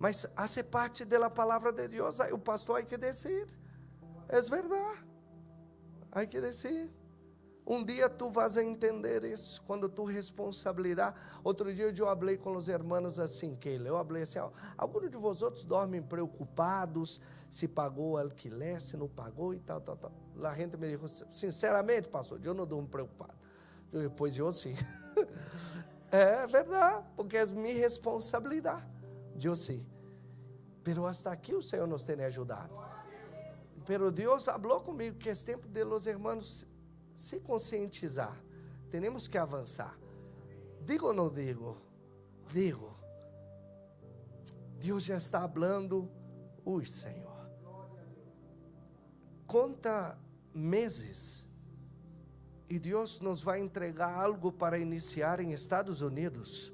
Mas hace parte da palavra de Deus. O pastor hay que decir. É verdade. Hay que decir. Um dia tu vas a entender isso, quando tu responsabilidade. Outro dia eu falei com os irmãos assim, eu falei assim, alguns de vocês dormem preocupados, se pagou alquiler, se não pagou e tal. A gente me disse, sinceramente, pastor, eu não durmo preocupado. Pois eu sim. É verdade, porque é minha responsabilidade. Eu sim. Pero hasta aqui o Senhor nos tem ajudado. Pero Deus falou comigo que é tempo de los hermanos se conscientizar. Temos que avançar. Digo ou não digo? Digo. Deus já está falando. Ui, Senhor. Conta meses e Deus nos vai entregar algo para iniciar em Estados Unidos.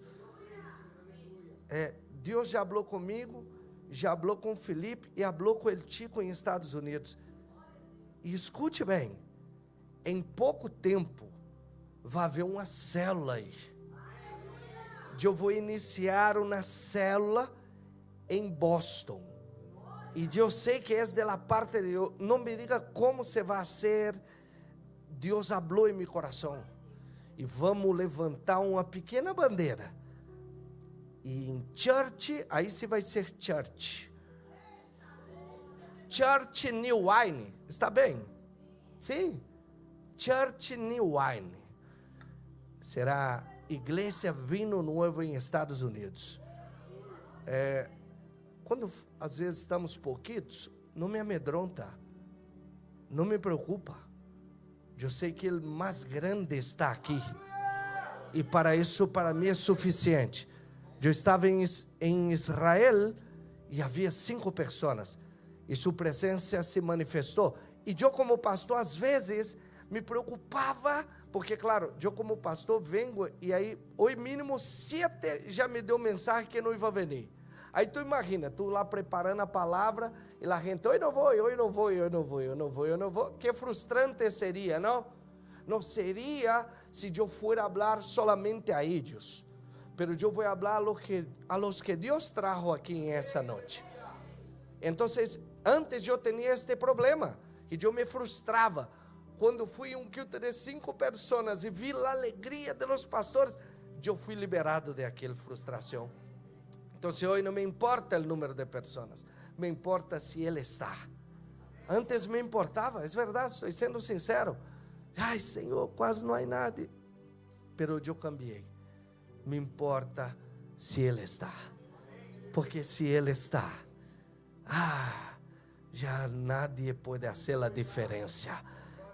Deus já falou comigo, já falou com Felipe e falou com el Chico em Estados Unidos. E escute bem, em pouco tempo vai haver uma célula aí. Eu vou iniciar uma célula em Boston. E eu sei que é da parte de Deus. Não me diga como se vai ser. Deus falou em meu coração. E vamos levantar uma pequena bandeira. E em church, aí se vai ser church. Church New Wine. Está bem? Sim. Church New Wine. Será Igreja Vinho Novo em Estados Unidos. Quando às vezes estamos pouquitos, não me amedronta, não me preocupa. Eu sei que o mais grande está aqui. E para isso, para mim é suficiente. Eu estava em Israel e havia 5 pessoas. E sua presença se manifestou. E eu como pastor, às vezes, me preocupava. Porque, claro, eu como pastor venho e aí, hoje mínimo 7 já me deu mensagem que não ia vir. Aí tu imagina, tu lá preparando a palavra e a gente, hoje não vou. Que frustrante seria, não? Não seria se eu for falar solamente a eles. Pero eu vou falar a los que Deus trajo aqui essa noite. Então, antes eu tinha este problema, que eu me frustrava. Quando fui um culto de 5 pessoas e vi a alegria dos pastores, eu fui liberado de aquela frustração. Então, hoje não me importa o número de pessoas, me importa se ele está. Antes me importava, é verdade, estou sendo sincero. Ai, Senhor, quase não há nada. Pero eu cambiei. Me importa se ele está. Porque se ele está, já nadie pode fazer a diferença.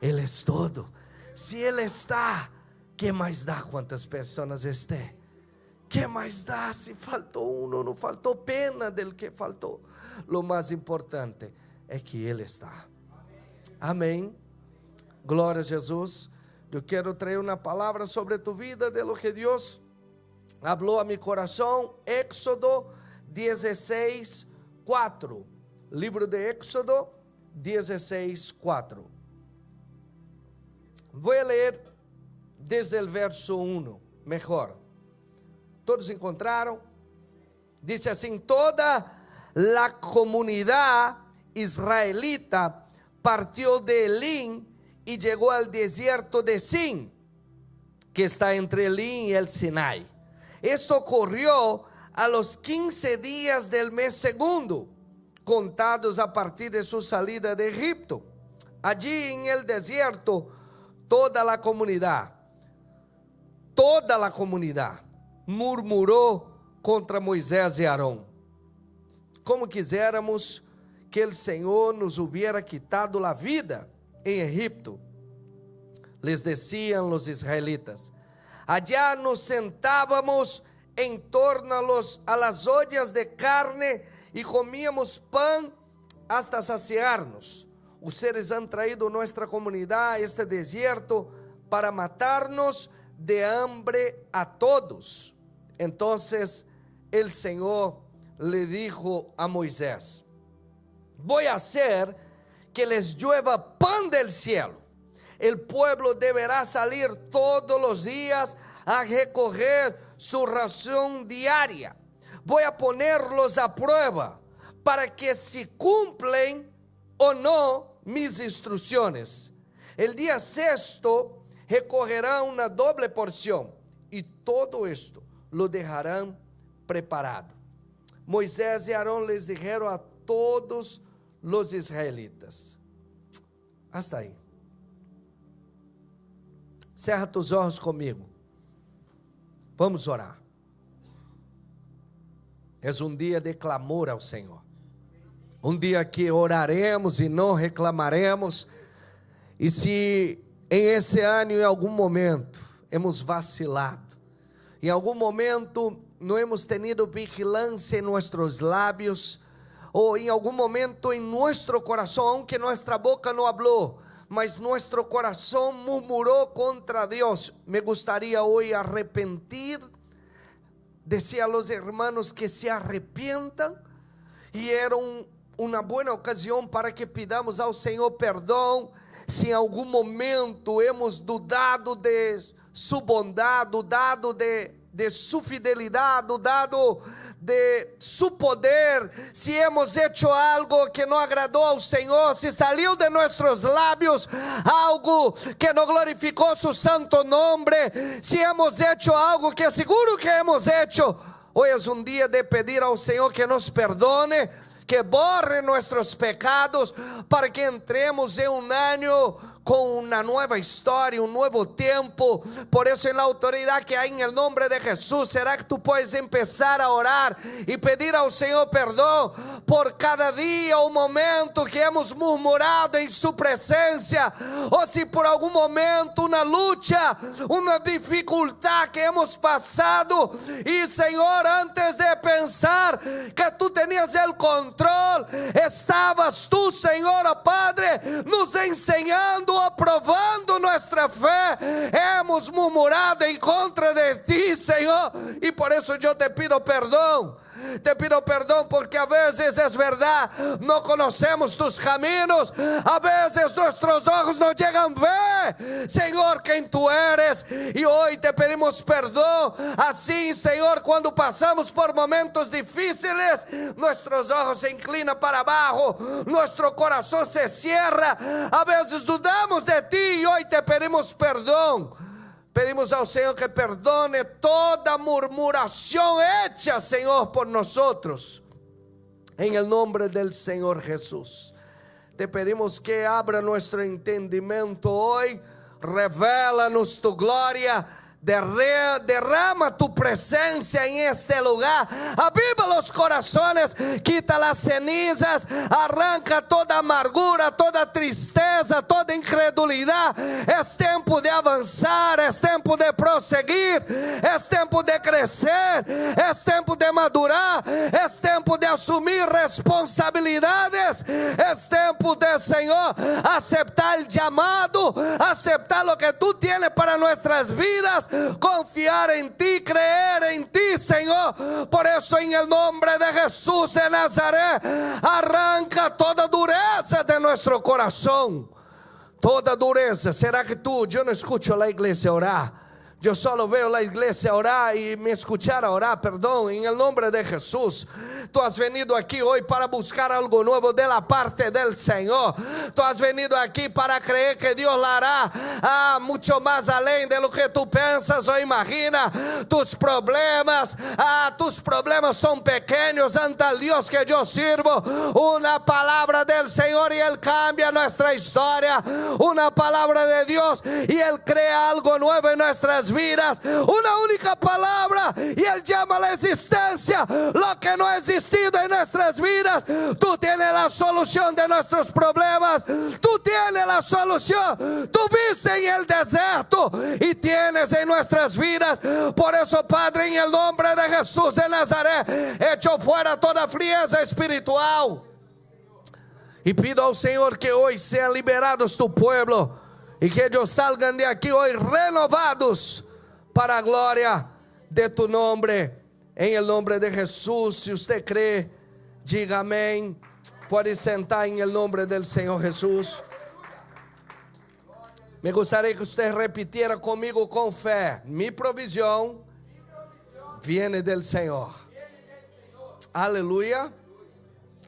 Ele é todo. Se ele está, que mais dá quantas pessoas estão? Que mais dá se faltou um, não faltou pena del que faltou. O mais importante é que ele está. Amém. Glória a Jesus. Eu quero trazer uma palavra sobre tu vida, de lo que Deus falou a meu coração. Éxodo 16, 4. Livro de Éxodo 16, 4. Vou ler desde o verso 1, melhor. Todos encontraram? Dice assim: toda a comunidade israelita partió de Elim e chegou ao deserto de Sin, que está entre Elim e el Sinai. Isso ocorreu a los 15 dias del mes segundo, contados a partir de su salida de Egipto. Allí en el desierto, toda la comunidad murmurou contra Moisés e Arão, como quiséramos que o Senhor nos hubiera quitado a vida em Egipto. Les decían os israelitas: allá nos sentábamos em torno a las ollas de carne e comíamos pão hasta saciarnos. Ustedes han traído nuestra comunidad a este desierto para matarnos de hambre a todos. Entonces el Señor le dijo a Moisés: voy a hacer que les llueva pan del cielo. El pueblo deberá salir todos los días a recoger su ración diaria, voy a ponerlos a prueba para que si cumplen o no mis instrucciones. El día sexto recogerán una doble porción y todo esto lo dejarán preparado. Moisés y Aarón les dijeron a todos los israelitas. Hasta aí. Cerra tus olhos comigo. Vamos orar. É dia de clamor ao Senhor. Dia que oraremos e não reclamaremos. E se em esse ano, em algum momento, hemos vacilado, em algum momento não hemos tenido vigilância em nossos lábios, ou em algum momento em nosso coração, aunque nossa boca não falou, mas nosso coração murmurou contra Deus, me gustaría hoje arrepentir, decía a los hermanos que se arrepientan, e era uma boa ocasião para que pidamos ao Senhor perdão, se em algum momento hemos dudado de sua bondade, dudado de sua fidelidade, dudado de su poder, se hemos hecho algo que não agradou ao Senhor, se saiu de nossos lábios algo que não glorificou su santo nombre, se hemos hecho algo que seguro que hemos hecho, hoje é dia de pedir ao Senhor que nos perdone, que borre nossos pecados, para que entremos em ano com uma nova história, novo tempo. Por isso, em la autoridade que há em el nombre de Jesús, será que tu puedes empezar a orar e pedir ao Senhor perdão por cada dia ou momento que hemos murmurado em sua presença, ou se por algum momento uma luta, uma dificuldade que hemos passado, e Senhor, antes de pensar que tu tenias o controle, estavas tu, Senhor, oh Padre, nos ensinando, aprovando nossa fé, hemos murmurado em contra de ti, Senhor, e por isso eu te pido perdão. Te pido perdão porque a vezes é verdade, não conhecemos tus caminhos, a vezes nossos olhos não chegam a ver, Senhor, quem tu eres, e hoje te pedimos perdão. Assim, Senhor, quando passamos por momentos difíceis, nossos olhos se inclinam para baixo, nosso coração se cierra, a vezes dudamos de ti, e hoje te pedimos perdão. Pedimos ao Senhor que perdone toda murmuração hecha, Senhor, por nós. Em el nombre del Senhor Jesus. Te pedimos que abra nosso entendimento hoje, revela-nos tu glória, derrama tu presencia en este lugar, aviva los corazones, quita las cenizas, arranca toda amargura, toda tristeza, toda incredulidad. Es tiempo de avanzar, es tiempo de proseguir, es tiempo de crecer, es tiempo de madurar, es tiempo de asumir responsabilidades, es tiempo de, Señor, aceptar el llamado, aceptar lo que tú tienes para nuestras vidas, confiar en ti, creer en ti, Señor. Por eso, en el nombre de Jesús de Nazaret, arranca toda dureza de nuestro corazón, toda dureza. ¿Será que yo no escucho a la iglesia orar? Yo solo veo la iglesia orar y me escuchar orar, perdón, en el nombre de Jesús. Tú has venido aquí hoy para buscar algo nuevo de la parte del Señor. Tú has venido aquí para creer que Dios la hará mucho más além de lo que tú piensas o imaginas. Tus problemas son pequeños ante el Dios que yo sirvo. Una palabra del Señor y Él cambia nuestra historia. Una palabra de Dios y Él crea algo nuevo en nuestras vidas. Una única palabra y Él llama a la existencia lo que no ha existido en nuestras vidas. Tú tienes la solución de nuestros problemas. Tú tienes la solución. Tú viste en el desierto y tienes en nuestras vidas. Por eso, Padre, en el nombre de Jesús de Nazaret, echo fuera toda frieza espiritual y pido al Señor que hoy sean liberados tu pueblo y que ellos salgan de aquí hoy renovados para la gloria de tu nombre. En el nombre de Jesús, si usted cree, diga amén. Puede sentar en el nombre del Señor Jesús. Me gustaría que usted repitiera conmigo con fe: mi provisión viene del Señor. Aleluia.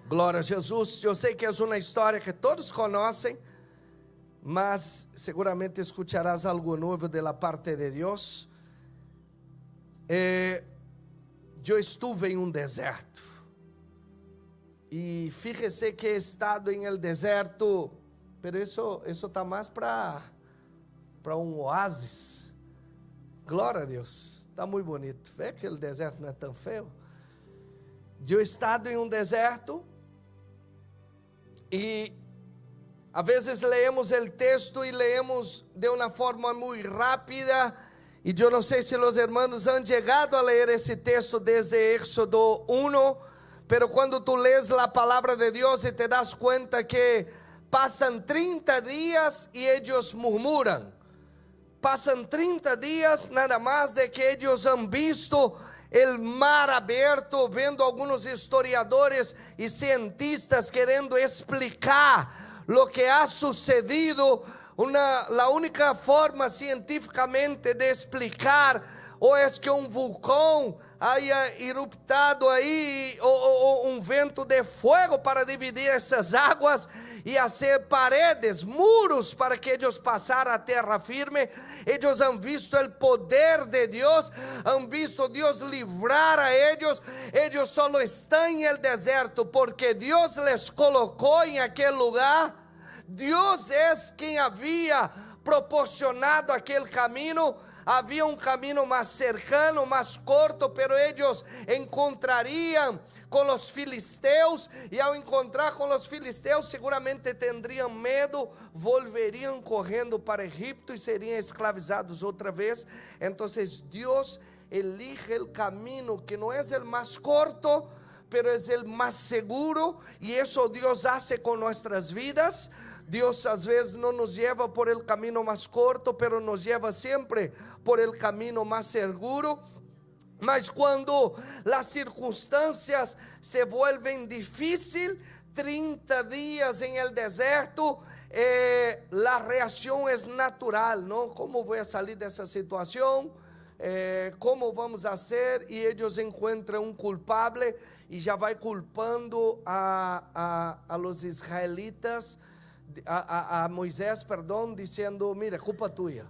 Glória a Jesus. Eu sei que é uma história que todos conhecem, mas seguramente escucharás algo novo da parte de Deus. Eu estive em um deserto. E fíjese que he estado em el deserto, pero isso está mais para um oásis. Glória a Deus. Está muito bonito. Vê que o deserto não é tão feio. Eu he estado em um deserto e a vezes leemos o texto e leemos de uma forma muito rápida. E eu não sei se os hermanos han chegado a ler esse texto desde Éxodo 1, pero quando tu lees a palavra de Deus e te das conta que passam 30 dias e eles murmuram. Passam 30 dias nada mais de que eles han visto o mar aberto, vendo alguns historiadores e cientistas querendo explicar o que ha sucedido. A única forma cientificamente de explicar ou é que um vulcão haya eruptado aí, ou um vento de fogo para dividir essas águas e fazer paredes, muros para que eles passaram a terra firme. Eles han visto o poder de Deus, han visto Deus livrar a eles. Eles só estão em el deserto porque Deus les colocou em aquele lugar. Deus é quem havia proporcionado aquele caminho. Havia um caminho mais cercano, mais curto, pero eles encontrariam com os filisteus, e ao encontrar com os filisteus, seguramente teriam medo, volveriam correndo para Egipto e seriam escravizados outra vez. Então Deus elige o caminho que não é o mais curto, pero é o mais seguro, e isso Deus hace com nossas vidas. Deus às vezes não nos leva por el caminho mais curto, pero nos leva sempre por el caminho mais seguro. Mas quando as circunstâncias se vuelven difíceis, 30 dias em el deserto, a reação é natural, não? Como vou sair dessa situação? Como vamos fazer? E eles encontram um culpável e já vai culpando a los israelitas, a Moisés, perdão, dizendo: mira, culpa tua.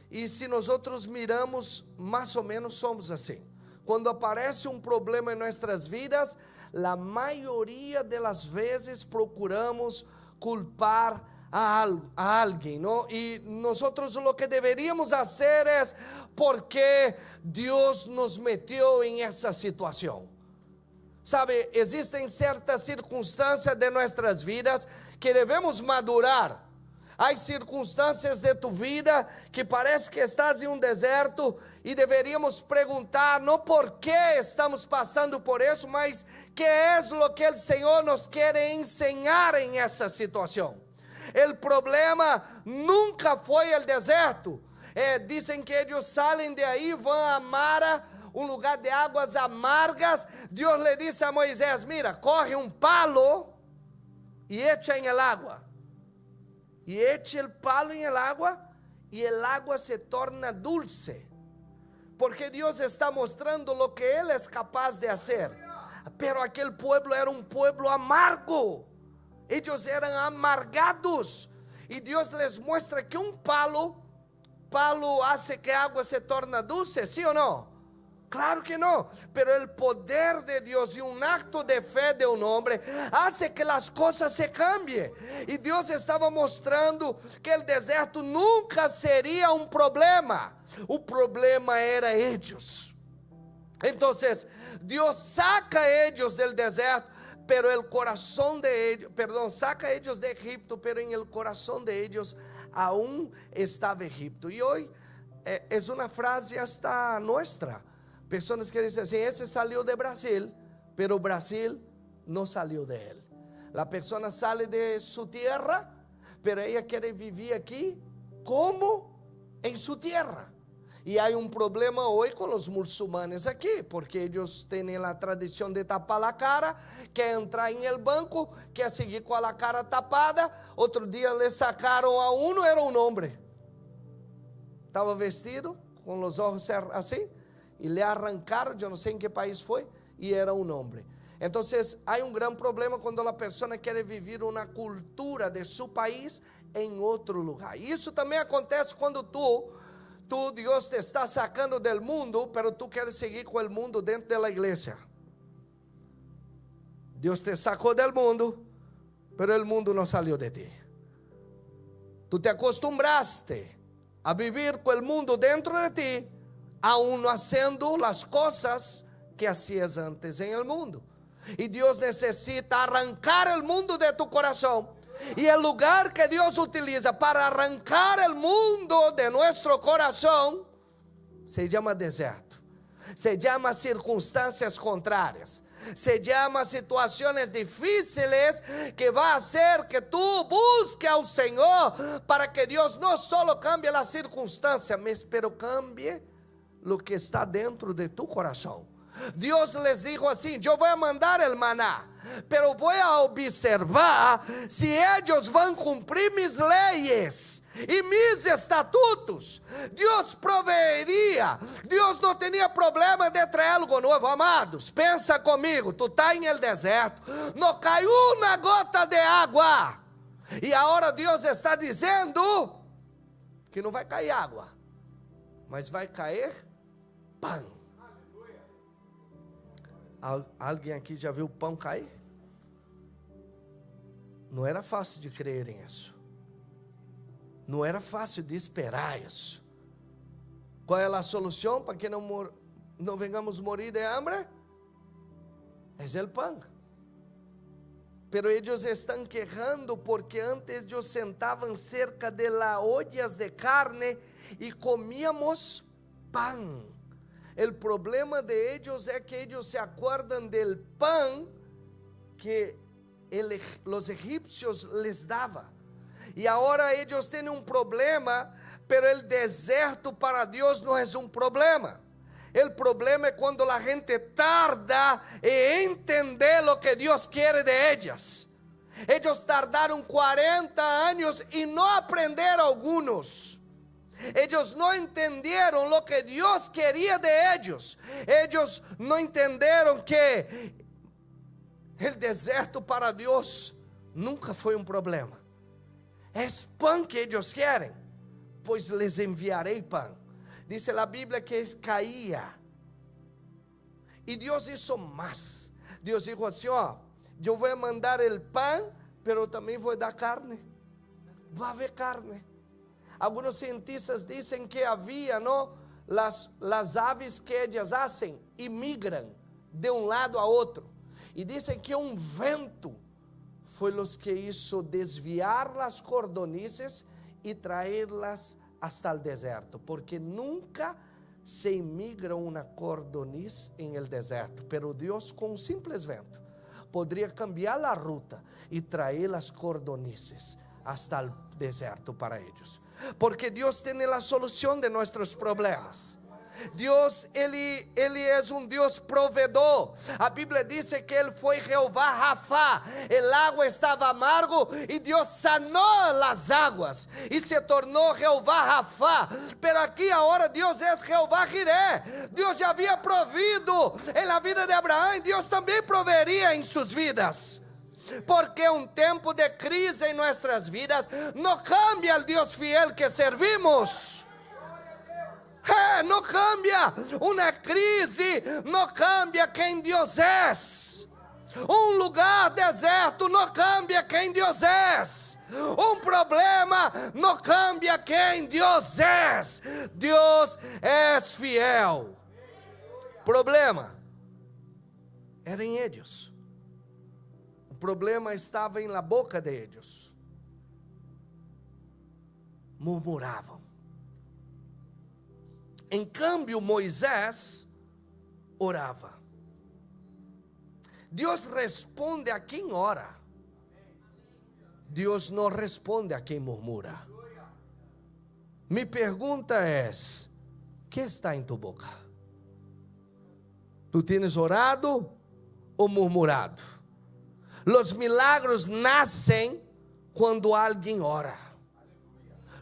E se nós miramos, mais ou menos somos assim. Quando aparece um problema em nossas vidas, a maioria das vezes procuramos culpar a alguém, não? E nós o que deveríamos fazer é: porque Deus nos meteu em essa situação. Sabe, existem certas circunstâncias de nossas vidas que devemos madurar. Há circunstâncias de tu vida que parece que estás em um deserto e deveríamos perguntar não por que estamos passando por isso, mas que é o que o Senhor nos quer ensinar em essa situação. O problema nunca foi o deserto. Dizem que eles saem de aí, vão a Mara, um lugar de águas amargas. Deus lhe disse a Moisés: mira, corre um palo e echa em el água. E echa o palo em el água e el água se torna dulce. Porque Deus está mostrando o que Ele é capaz de fazer. Pero aquele pueblo era um pueblo amargo. Eles eram amargados. E Deus les mostra que um palo hace que a água se torna dulce, ¿sí ou não? Claro que não, pero el poder de Dios y un acto de fe de un hombre hace que las cosas se cambien. Y Dios estaba mostrando que el deserto nunca sería un problema. O problema era ellos. Entonces, Dios saca a ellos del deserto, pero el corazón de ellos, saca a ellos de Egipto, pero en el corazón de ellos aún estaba Egipto. Y hoy es una frase hasta nuestra. Pessoas que dizem assim: esse saiu de Brasil, pero Brasil não saiu de ele. A pessoa sai de sua terra, pero ela quer viver aqui como em sua terra. E há um problema hoje com os muçulmanos aqui, porque eles têm a tradição de tapar a cara, quer entrar em el banco, quer seguir com a cara tapada. Outro dia le sacaram a um, era um homem, estava vestido com os olhos assim. E lhe arrancaram, eu não sei em que país foi, y era un hombre. Entonces hay un gran problema cuando la persona quiere vivir una cultura de su país en otro lugar. Y eso también acontece cuando tú Dios te está sacando del mundo, pero tú quieres seguir con el mundo dentro de la iglesia. Dios te sacó del mundo, pero el mundo no salió de ti. Tú te acostumbraste a vivir con el mundo dentro de ti, aún no haciendo las cosas que hacías antes en el mundo. Y Dios necesita arrancar el mundo de tu corazón. Y el lugar que Dios utiliza para arrancar el mundo de nuestro corazón se llama deserto, se llama circunstancias contrarias, se llama situaciones difíciles que va a hacer que tú busques al Señor para que Dios no solo cambie la circunstancia, pero cambie lo que está dentro de tu corazón. Dios les dijo así: yo voy a mandar el maná, pero voy a observar si ellos van a cumplir mis leyes y mis estatutos. Dios proveería. Dios no tenía problema de traer algo nuevo. Amados, pensa comigo, tú estás en el desierto, no cae una gota de agua, y ahora Dios está diciendo que no vai cair água, mas vai cair pão. Alguém aqui já viu o pão cair? Não era fácil de crer nisso. Não era fácil de esperar isso. Qual é a solução para que não venhamos morir de hambre? É o pão. Pero eles estão quejando porque antes ellos sentavam cerca de las ollas de carne e comíamos pão. El problema de ellos es que ellos se acuerdan del pan que los egipcios les daba. Y ahora ellos tienen un problema, pero el desierto para Dios no es un problema. El problema es cuando la gente tarda en entender lo que Dios quiere de ellas. Ellos tardaron 40 años y no aprendieron algunos. Ellos no entendieron lo que Dios quería de ellos. Ellos no entendieron que el desierto para Dios nunca fue un problema. Es pan que ellos quieren, pues les enviaré pan. Dice la Biblia que caía. Y Dios hizo más. Dios dijo así: yo voy a mandar el pan, pero también voy a dar carne. Va a haber carne. Algunos cientistas dicen que había, ¿no?, las aves que ellas hacen y migran de un lado a otro. Y dicen que un vento fue los que hizo desviar las cordonices y traerlas hasta el desierto. Porque nunca se migra una cordoniz en el desierto. Pero Dios, con un simple vento, podría cambiar la ruta y traer las cordonices hasta el desierto para ellos. Porque Dios tiene la solución de nuestros problemas. Dios, Ele es un Dios provedor. A Bíblia diz que Ele foi Jeová Rafa. El agua estava amargo y Dios sanó las aguas y se tornou Jeová Rafa. Pero aquí ahora Dios es Jeová Jireh. Dios já havia provido en la vida de Abraham y Dios também proveería en sus vidas. Porque um tempo de crise em nossas vidas não cambia o Deus fiel que servimos. Não cambia. Uma crise não cambia quem Deus é. Um lugar deserto não cambia quem Deus é. Um problema não cambia quem Deus é. Deus é fiel. Problema era em eles. O problema estava em la boca de eles. Murmuravam. Em cambio, Moisés orava. Deus responde a quem ora. Deus não responde a quem murmura. Minha pergunta é: que está em tu boca? Tu tienes orado ou murmurado? Los milagros nascem quando alguém ora.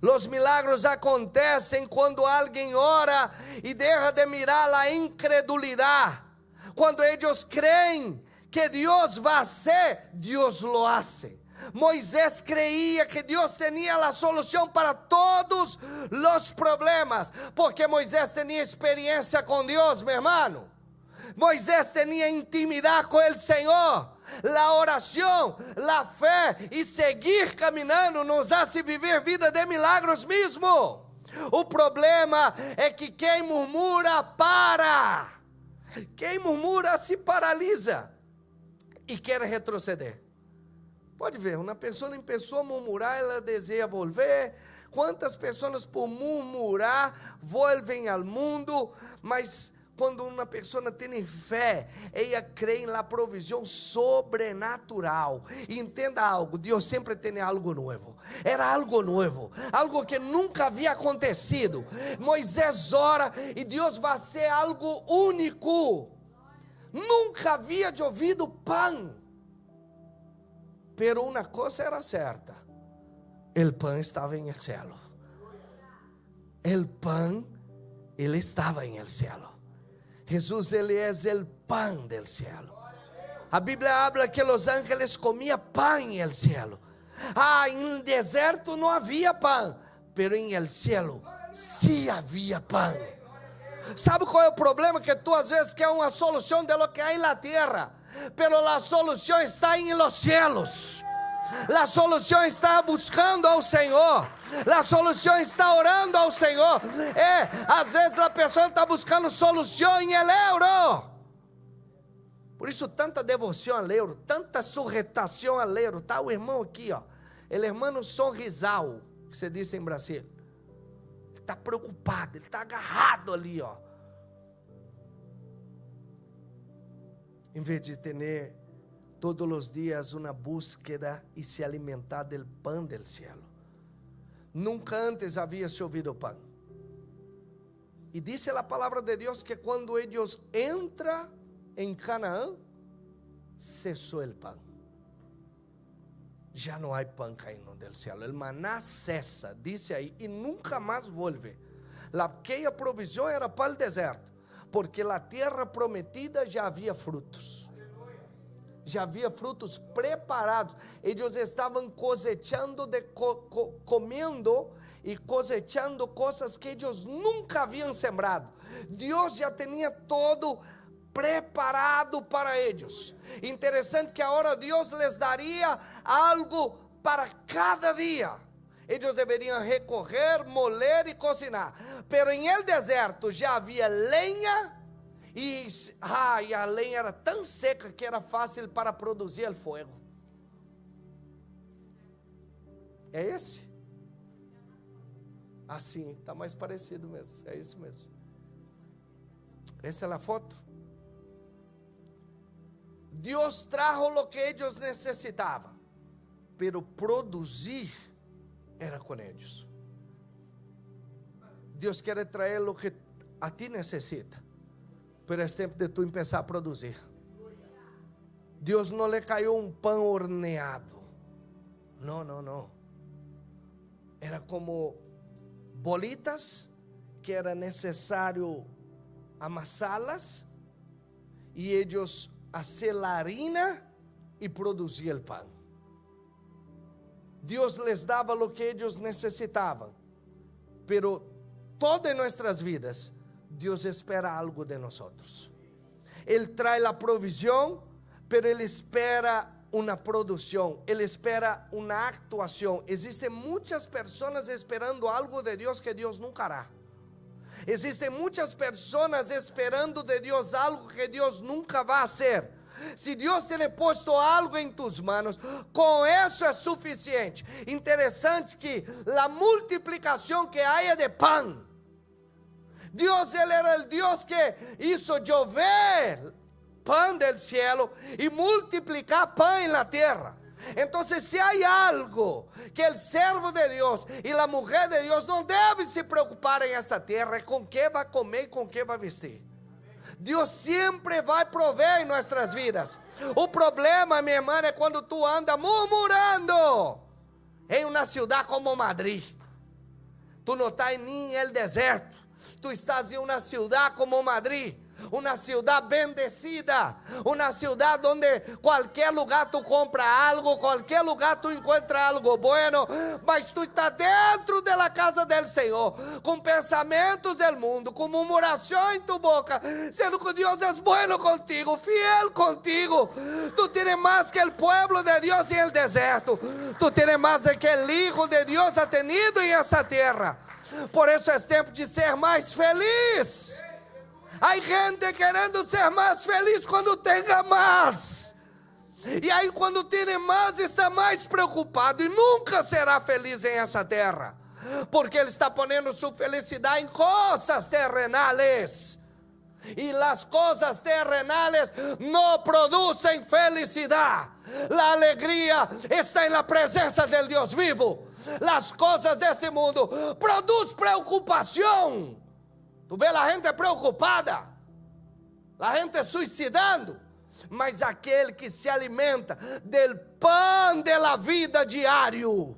Los milagros acontecem quando alguém ora e deixa de mirar a incredulidade Quando eles creem que Deus vai fazer, Deus lo hace. Moisés creía que Dios tenía la solución para todos los problemas, porque Moisés tenía experiencia con Dios, mi hermano. Moisés tenía intimidad con el Señor. La oración, la fe y seguir caminando nos hace vivir vida de milagros mismo. O problema é que quem murmura para. Quem murmura se paralisa e quer retroceder. Pode ver, uma pessoa em pessoa murmurar, ela deseja volver. Quantas pessoas por murmurar volvem ao mundo, mas quando uma pessoa tem fé, ela crê na provisão sobrenatural. E entenda algo, Deus sempre tem algo novo. Era algo novo, algo que nunca havia acontecido. Moisés ora e Deus vai ser algo único. Nunca havia llovido pão. Pero uma coisa era certa: o pão estava em el cielo. O pão, ele estava em el cielo. Jesus, ele é o pão del cielo. A Bíblia habla que os ángeles comiam pão em el cielo. Em deserto não havia pão, pero em el cielo sí havia pão. Sabe qual é o problema? Que tu às vezes quer uma solução de lo que há na terra, pero a solução está em los cielos. A solução está buscando ao Senhor. A solução está orando ao Senhor. Às vezes a pessoa está buscando solução em el euro. Por isso tanta devoção ao euro, tanta sujeitação ao euro. Está o irmão aqui, ó. Ele irmão sorrisal, que se diz em Brasil. Ele está preocupado, ele está agarrado ali, ó. Em vez de ter todos os dias uma búsqueda e se alimentar del pão del cielo. Nunca antes havia se ouvido pão. E diz a palavra de Deus que quando eles entram em Canaã, cessou o pão. Já não há pão caindo del cielo. O maná cessa, disse aí, e nunca mais volve. Aquela provisão era para o deserto, porque na terra prometida já havia frutos. Já havia frutos preparados. Eles estavam cosechando, comendo e cosechando coisas que eles nunca haviam sembrado. Deus já tinha todo preparado para eles. Interessante que agora Deus les daria algo para cada dia. Eles deveriam recorrer, moler e cozinhar. Pero em el deserto já havia lenha. E a lenha era tão seca que era fácil para produzir o fogo. É esse? Assim, está mais parecido mesmo. É isso mesmo. Essa é a foto. Deus trajo o que eles necessitavam, pero produzir era com eles. Deus quer trazer o que a ti necessita. Pero é tempo de tu começar a produzir. Deus não lhe caiu um pão horneado. Não. Era como bolitas que era necessário amassá-las e eles hacer a harina e produzir o pão. Deus les dava o que eles necessitavam. Pero todas nossas vidas Deus espera algo de nós. Ele traz a provisão, pero Ele espera uma produção, Ele espera uma actuação. Existem muitas pessoas esperando algo de Deus que Deus nunca hará. Existem muitas pessoas esperando de Deus algo que Deus nunca vai fazer. Se Deus tem posto algo em tus manos, com isso é suficiente. Interessante que a multiplicação que há é de pão. Deus, Ele era o Deus que hizo llover pão del cielo e multiplicar pão na terra. Então, se há algo que o servo de Deus e a mulher de Deus não devem se preocupar em esta terra, é com que vai comer e com que vai vestir. Deus sempre vai prover em nossas vidas. O problema, minha irmã, é quando tu anda murmurando em uma cidade como Madrid. Tu não estás nem no deserto. Tu estás em uma cidade como Madrid, Una ciudad bendecida, una ciudad donde cualquier lugar tu compra algo, cualquier lugar tu encuentra algo bueno, mas tu está dentro de la casa del Senhor, com pensamentos del mundo, com murmuração em tu boca, sendo que Deus é bueno contigo, fiel contigo. Tu tienes más que el pueblo de Dios en el desierto, tu tienes más de que el Hijo de Dios ha tenido en esa tierra. Por eso es tempo de ser mais feliz. Há gente querendo ser mais feliz quando tenha mais. E aí quando tem mais está mais preocupado e nunca será feliz em essa terra. Porque ele está ponendo sua felicidade em coisas terrenales. E as coisas terrenales não produzem felicidade. A alegria está na presença do Deus vivo. As coisas desse mundo produzem preocupação. Tu vê a gente preocupada, a gente suicidando, mas aquele que se alimenta del pão de la vida diário,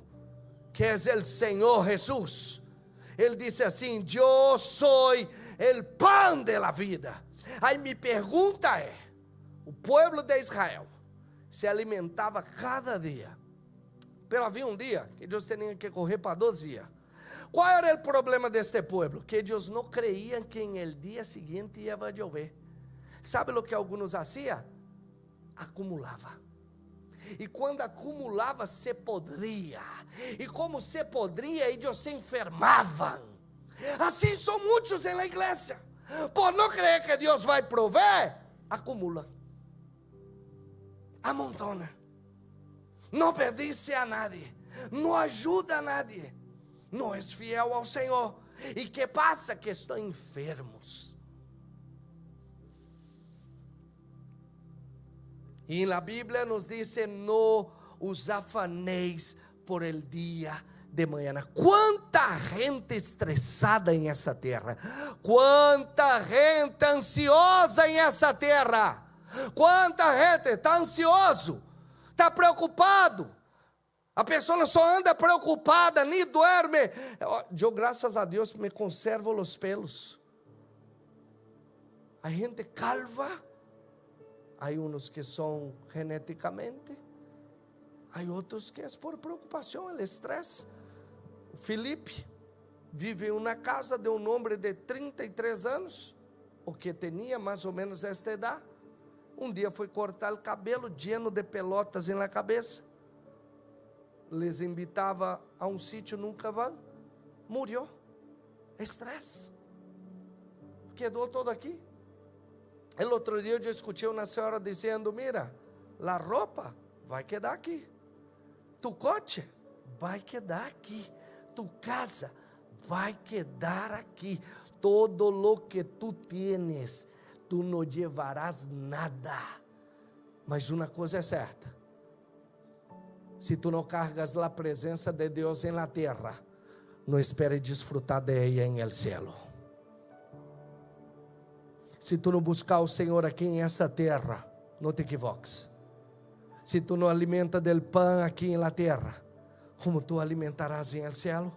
que é o Senhor Jesus, ele disse assim: eu sou o pão de la vida. Aí minha pergunta é: o povo de Israel se alimentava cada dia, pero havia um dia que Deus tinha que correr para 2 dias. Qual era o problema deste povo? Que eles não creiam que em el dia seguinte ia chover. Sabe o que alguns faziam? Acumulava. E quando acumulava, se podria. E como se podria, eles se enfermavam. Assim são muitos na igreja. Por não crer que Deus vai prover, acumula. Amontona. Não obedece a nadie. Não ajuda a nadie. Não é fiel ao Senhor. E que passa? Que estão enfermos. E na Bíblia nos diz: não os afaneis por el dia de manhã. Quanta gente estressada em essa terra. Quanta gente ansiosa em essa terra. Quanta gente está ansioso, está preocupado. A pessoa só anda preocupada, nem dorme. Eu, graças a Deus, me conservo os pelos. A gente calva. Há uns que são geneticamente. Há outros que é por preocupação, o estresse. O Felipe vive em uma casa de um homem de 33 anos, o que tinha mais ou menos esta idade. Um dia foi cortar o cabelo, lleno de pelotas na cabeça. Les invitava a um sítio, nunca vão. Morreu. Estresse. Quedou todo aqui. El outro dia eu escutei uma senhora dizendo: mira, a roupa vai quedar aqui. Tu coche vai quedar aqui. Tu casa vai quedar aqui. Todo lo que tu tienes, tu não llevarás nada. Mas uma coisa é certa: se tu não cargas a presença de Deus em la terra, não espere desfrutar de ella em el cielo. Se tu não buscar o Senhor aqui em essa terra, não te equivoques. Se tu não alimenta del pão aqui em la terra, como tu alimentarás em el cielo?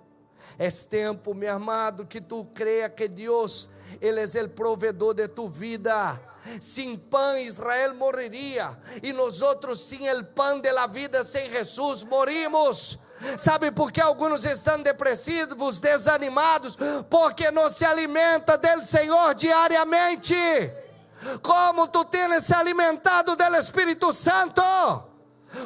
É tempo, meu amado, que tu creia que Deus, Ele é o provedor de tu vida. Sem pão Israel morreria, e nós outros sem el pão de la vida, sem Jesus morimos. Sabe por que alguns estão depressivos, desanimados? Porque não se alimenta do Senhor diariamente. Como tu tens se alimentado do Espírito Santo?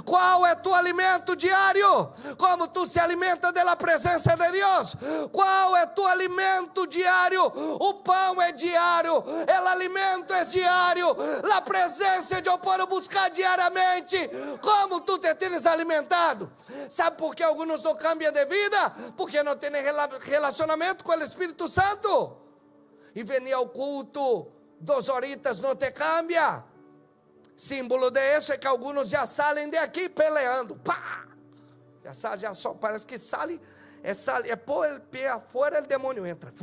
Qual é tu alimento diário? Como tu se alimenta da presença de Deus? Qual é tu alimento diário? O pão é diário, o alimento é diário, a presença eu posso buscar diariamente. Como tu te tens alimentado? Sabe por que alguns não cambiam de vida? Porque não têm relacionamento com o Espírito Santo. E venir ao culto 2 horitas não te cambia. Símbolo de isso é que alguns já saem de aqui peleando. Pá! Já só parece que sai, é pôr o pé afuera, o demônio entra.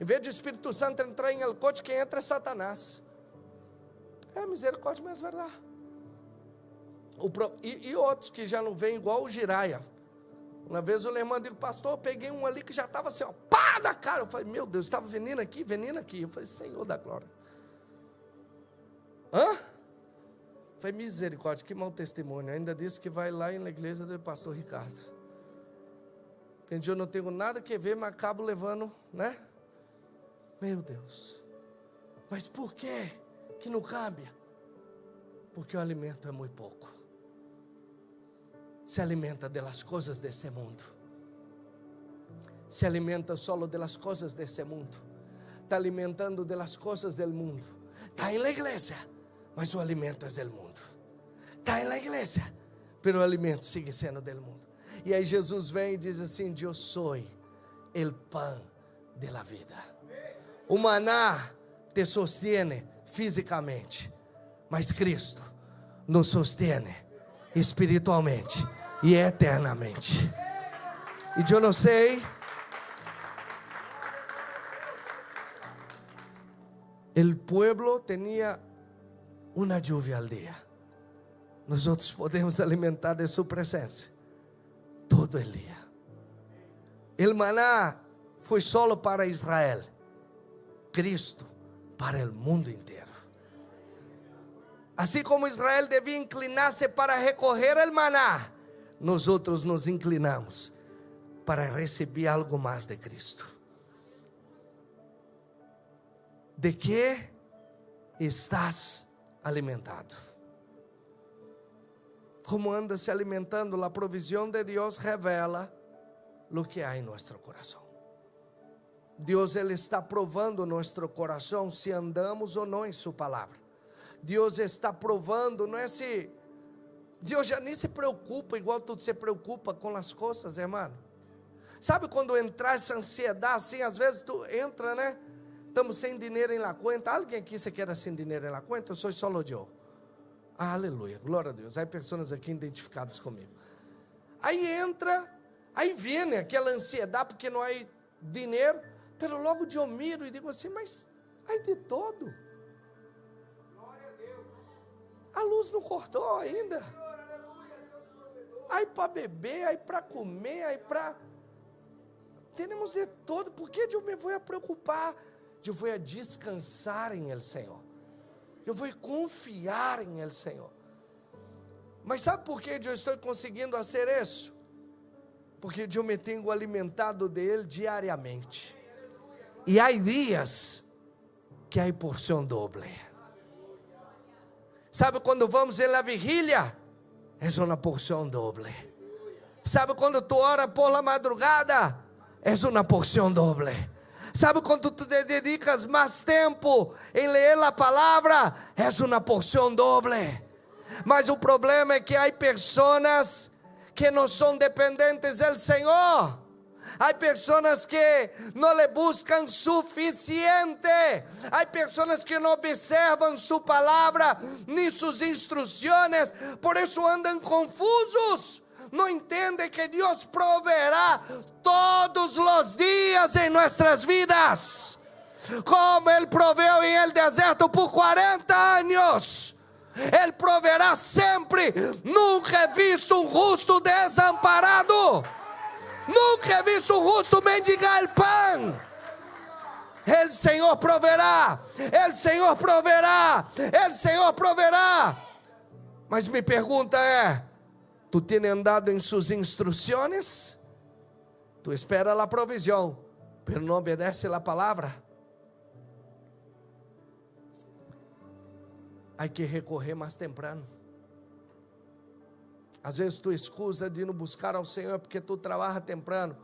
Em vez de Espírito Santo entrar em el coche, quem entra é Satanás. É misericórdia, mas é verdade. E outros que já não vêm igual o Giraia. Uma vez o irmão disse: pastor, eu peguei um ali que já estava assim, ó, pá! pá na cara. Eu falei, meu Deus, estava veneno aqui. Eu falei, Senhor da glória. Hã? Eu falei, misericórdia, que mau testemunho. Ainda disse que vai lá na igreja do pastor Ricardo. Entendi, eu não tenho nada que ver, mas acabo levando, né? Meu Deus. Mas por que não cambia? Porque o alimento é muito pouco. Se alimenta das coisas desse mundo. Se alimenta solo das coisas desse mundo. Está alimentando das coisas do mundo. Está na igreja, mas o alimento é do mundo. Está na igreja, mas o alimento sigue sendo do mundo. E aí Jesus vem e diz assim: eu sou o pão da vida. O maná te sostiene fisicamente, mas Cristo nos sostiene espiritualmente e eternamente. E eu não sei, o pueblo tinha uma lluvia al dia. Nós podemos alimentar de sua presença todo o dia. O maná foi solo para Israel, Cristo para o mundo inteiro. Assim como Israel devia inclinar-se para recorrer ao maná, nós outros nos inclinamos para receber algo mais de Cristo. De que estás alimentado? Como andas se alimentando? A provisão de Deus revela o que há em nosso coração. Deus, Ele está provando nosso coração se andamos ou não em sua palavra. Deus está provando, não é se... Deus já nem se preocupa igual tu se preocupa com as coisas, irmão. Sabe quando entrar essa ansiedade assim, às vezes tu entra, né? Estamos sem dinheiro em la conta. Alguém aqui se quer sem dinheiro em la conta? Eu sou solo eu. Aleluia, glória a Deus. Há pessoas aqui identificadas comigo. Aí entra, aí vem aquela ansiedade porque não há dinheiro. Pero logo eu miro e digo assim, mas aí de todo. Glória a Deus. A luz não cortou ainda. Aí para beber, aí para comer, aí para... Temos de todo. Por que eu me vou a preocupar? Eu vou a descansar em El Senhor. Eu vou confiar em El Senhor. Mas sabe por que eu estou conseguindo fazer isso? Porque eu me tenho alimentado dele diariamente. E há dias que há porção doble. Sabe quando vamos em la vigília? É uma porção doble. Sabe quando tu ora por la madrugada? É uma porção doble. Sabe quando tu te dedicas mais tempo em ler a palavra? É uma porção doble. Mas o problema é que há pessoas que não são dependentes do Senhor. Há pessoas que não le buscam suficiente. Há pessoas que não observam sua palavra nem suas instruções. Por isso andam confusos. Não entendem que Deus proverá todos os dias em nossas vidas. Como Ele proveu em el deserto por 40 anos. Ele proverá sempre. Nunca he visto um rosto desamparado. Nunca he visto um rosto mendigar o pão. El Senhor proverá. El Senhor proverá. El Senhor proverá. Mas minha pergunta é: tu tem andado em suas instruções? Tu espera a provisão, mas não obedece a palavra. Há que recorrer mais temprano. Às vezes tu escusa de não buscar ao Senhor porque tu trabalha temprano.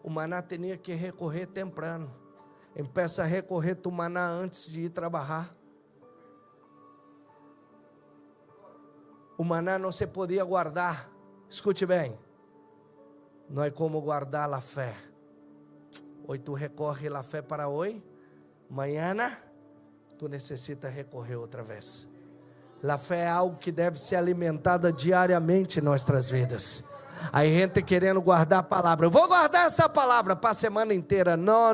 O maná tinha que recorrer temprano. Empeça a recorrer tu maná antes de ir trabalhar. O maná não se podia guardar. Escute bem. Não é como guardar a fé. Hoje tu recorre a fé para hoje. Amanhã tu necessita recorrer outra vez. A fé é algo que deve ser alimentada diariamente em nossas vidas. A gente querendo guardar a palavra. Eu vou guardar essa palavra para a semana inteira. Não.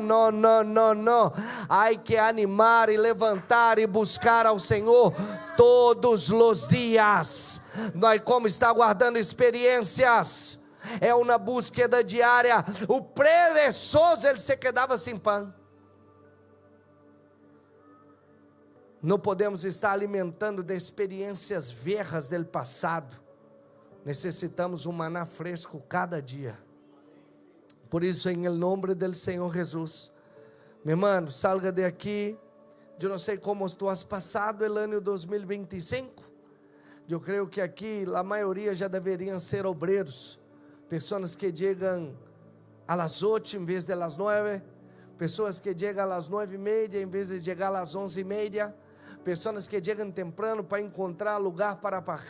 Há que animar e levantar e buscar ao Senhor todos os dias. Não é como estar guardando experiências. é uma búsqueda diária. O perezoso, ele se quedava sem pão. Não podemos estar alimentando de experiências viejas do passado. Necessitamos um maná fresco cada dia. Por isso, em nome do Senhor Jesus, meu irmão, salga de aqui. Eu não sei como tu has passado o ano 2025. Eu creio que aqui a maioria já deveriam ser obreiros, pessoas que chegam às 8 em vez de às 9, pessoas que chegam às 9:30 em vez de chegar às 11:30, pessoas que chegam temprano para encontrar lugar para aparcar.